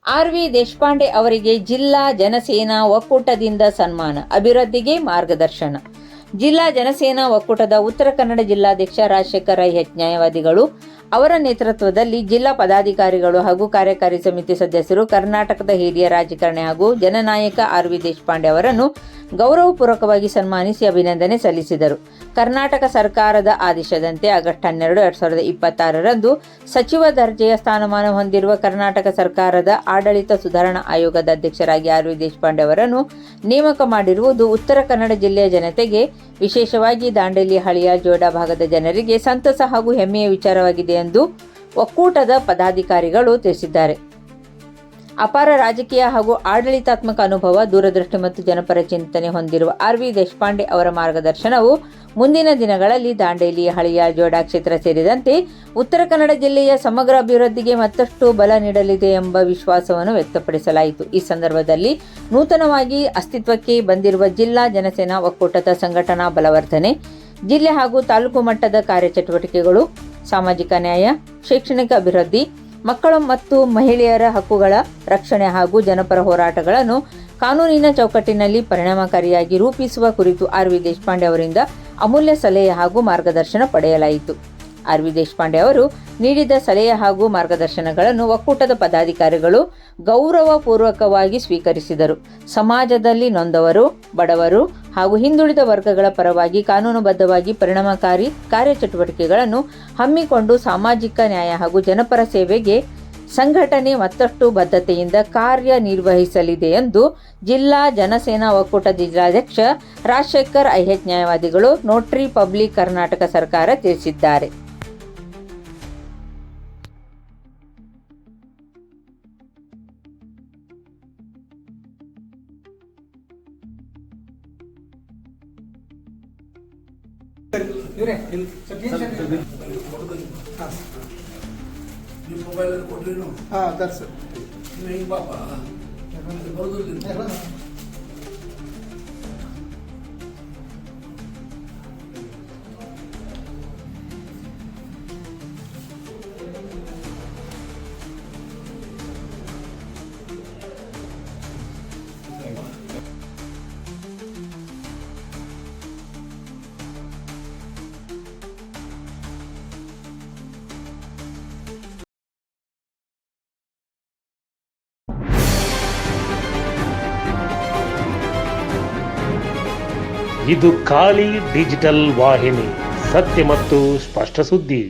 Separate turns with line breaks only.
ಆರ್.ವಿ. ದೇಶಪಾಂಡೆ ಅವರಿಗೆ ಜಿಲ್ಲಾ ಜನಸೇನಾ ಒಕ್ಕೂಟದಿಂದ ಸನ್ಮಾನ, ಅಭಿವೃದ್ಧಿಗೆ ಮಾರ್ಗದರ್ಶನ. ಜಿಲ್ಲಾ ಜನಸೇನಾ ಒಕ್ಕೂಟದ ಉತ್ತರ ಕನ್ನಡ ಜಿಲ್ಲಾಧ್ಯಕ್ಷ ರಾಜಶೇಖರ್ ಐ.ಎಚ್. ನ್ಯಾಯವಾದಿಗಳು ಅವರ ನೇತೃತ್ವದಲ್ಲಿ ಜಿಲ್ಲಾ ಪದಾಧಿಕಾರಿಗಳು ಹಾಗೂ ಕಾರ್ಯಕಾರಿ ಸಮಿತಿ ಸದಸ್ಯರು ಕರ್ನಾಟಕದ ಹಿರಿಯ ರಾಜಕಾರಣಿ ಹಾಗೂ ಜನನಾಯಕ ಆರ್.ವಿ. ದೇಶಪಾಂಡೆ ಅವರನ್ನು ಗೌರವಪೂರ್ವಕವಾಗಿ ಸನ್ಮಾನಿಸಿ ಅಭಿನಂದನೆ ಸಲ್ಲಿಸಿದರು. ಕರ್ನಾಟಕ ಸರ್ಕಾರದ ಆದೇಶದಂತೆ ಆಗಸ್ಟ್ 12, 2026ರಂದು ಸಚಿವ ದರ್ಜೆಯ ಸ್ಥಾನಮಾನ ಹೊಂದಿರುವ ಕರ್ನಾಟಕ ಸರ್ಕಾರದ ಆಡಳಿತ ಸುಧಾರಣಾ ಆಯೋಗದ ಅಧ್ಯಕ್ಷರಾಗಿ ಆರ್.ವಿ. ದೇಶಪಾಂಡೆ ಅವರನ್ನು ನೇಮಕ ಮಾಡಿರುವುದು ಉತ್ತರ ಕನ್ನಡ ಜಿಲ್ಲೆಯ ಜನತೆಗೆ, ವಿಶೇಷವಾಗಿ ದಾಂಡೇಲಿ, ಹಳಿಯಾಳ್, ಜೋಯಿಡಾ ಭಾಗದ ಜನರಿಗೆ ಸಂತಸ ಹಾಗೂ ಹೆಮ್ಮೆಯ ವಿಚಾರವಾಗಿದೆ ಎಂದು ಒಕ್ಕೂಟದ ಪದಾಧಿಕಾರಿಗಳು ತಿಳಿಸಿದ್ದಾರೆ. ಅಪಾರ ರಾಜಕೀಯ ಹಾಗೂ ಆಡಳಿತಾತ್ಮಕ ಅನುಭವ, ದೂರದೃಷ್ಟಿ ಮತ್ತು ಜನಪರ ಚಿಂತನೆ ಹೊಂದಿರುವ ಆರ್.ವಿ. ದೇಶಪಾಂಡೆ ಅವರ ಮಾರ್ಗದರ್ಶನವು ಮುಂದಿನ ದಿನಗಳಲ್ಲಿ ದಾಂಡೇಲಿ, ಹಳಿಯಾಳ್, ಜೋಯಿಡಾ ಕ್ಷೇತ್ರ ಸೇರಿದಂತೆ ಉತ್ತರ ಕನ್ನಡ ಜಿಲ್ಲೆಯ ಸಮಗ್ರ ಅಭಿವೃದ್ಧಿಗೆ ಮತ್ತಷ್ಟು ಬಲ ನೀಡಲಿದೆ ಎಂಬ ವಿಶ್ವಾಸವನ್ನು ವ್ಯಕ್ತಪಡಿಸಲಾಯಿತು. ಈ ಸಂದರ್ಭದಲ್ಲಿ ನೂತನವಾಗಿ ಅಸ್ತಿತ್ವಕ್ಕೆ ಬಂದಿರುವ ಜಿಲ್ಲಾ ಜನಸೇನಾ ಒಕ್ಕೂಟದ ಸಂಘಟನಾ ಬಲವರ್ಧನೆ, ಜಿಲ್ಲೆ ಹಾಗೂ ತಾಲೂಕು ಮಟ್ಟದ ಕಾರ್ಯಚಟುವಟಿಕೆಗಳು, ಸಾಮಾಜಿಕ ನ್ಯಾಯ, ಶೈಕ್ಷಣಿಕ ಅಭಿವೃದ್ಧಿ, ಮಕ್ಕಳು ಮತ್ತು ಮಹಿಳೆಯರ ಹಕ್ಕುಗಳ ರಕ್ಷಣೆ ಹಾಗೂ ಜನಪರ ಹೋರಾಟಗಳನ್ನು ಕಾನೂನಿನ ಚೌಕಟ್ಟಿನಲ್ಲಿ ಪರಿಣಾಮಕಾರಿಯಾಗಿ ರೂಪಿಸುವ ಕುರಿತು ಆರ್.ವಿ. ದೇಶಪಾಂಡೆ ಅವರಿಂದ ಅಮೂಲ್ಯ ಸಲಹೆ ಹಾಗೂ ಮಾರ್ಗದರ್ಶನ ಪಡೆಯಲಾಯಿತು. ಆರ್.ವಿ. ದೇಶಪಾಂಡೆ ಅವರು ನೀಡಿದ ಸಲಹೆ ಹಾಗೂ ಮಾರ್ಗದರ್ಶನಗಳನ್ನು ಒಕ್ಕೂಟದ ಪದಾಧಿಕಾರಿಗಳು ಗೌರವಪೂರ್ವಕವಾಗಿ ಸ್ವೀಕರಿಸಿದರು. ಸಮಾಜದಲ್ಲಿ ನೊಂದವರು, ಬಡವರು ಹಾಗೂ ಹಿಂದುಳಿದ ವರ್ಗಗಳ ಪರವಾಗಿ ಕಾನೂನುಬದ್ಧವಾಗಿ ಪರಿಣಾಮಕಾರಿ ಕಾರ್ಯಚಟುವಟಿಕೆಗಳನ್ನು ಹಮ್ಮಿಕೊಂಡು ಸಾಮಾಜಿಕ ನ್ಯಾಯ ಹಾಗೂ ಜನಪರ ಸೇವೆಗೆ ಸಂಘಟನೆ ಮತ್ತಷ್ಟು ಬದ್ಧತೆಯಿಂದ ಕಾರ್ಯನಿರ್ವಹಿಸಲಿದೆ ಎಂದು ಜಿಲ್ಲಾ ಜನಸೇನಾ ಒಕ್ಕೂಟ ಜಿಲ್ಲಾಧ್ಯಕ್ಷ ರಾಜಶೇಖರ್ ಐ.ಎಚ್. ನ್ಯಾಯವಾದಿಗಳು, ನೋಟ್ರಿ ಪಬ್ಲಿಕ್, ಕರ್ನಾಟಕ ಸರ್ಕಾರ ತಿಳಿಸಿದ್ದಾರೆ.
ಮೊಬೈಲಲ್ಲಿ ಕೊಡ್ರೇನು? ತರ್ಸು ಹಿಂಗೆ ಪಾಪ ಬರೋದಿಲ್ಲ.
ಇದು ಖಾಲಿ ಡಿಜಿಟಲ್ ವಾಹಿನಿ, ಸತ್ಯ ಮತ್ತು ಸ್ಪಷ್ಟ ಸುದ್ದಿ.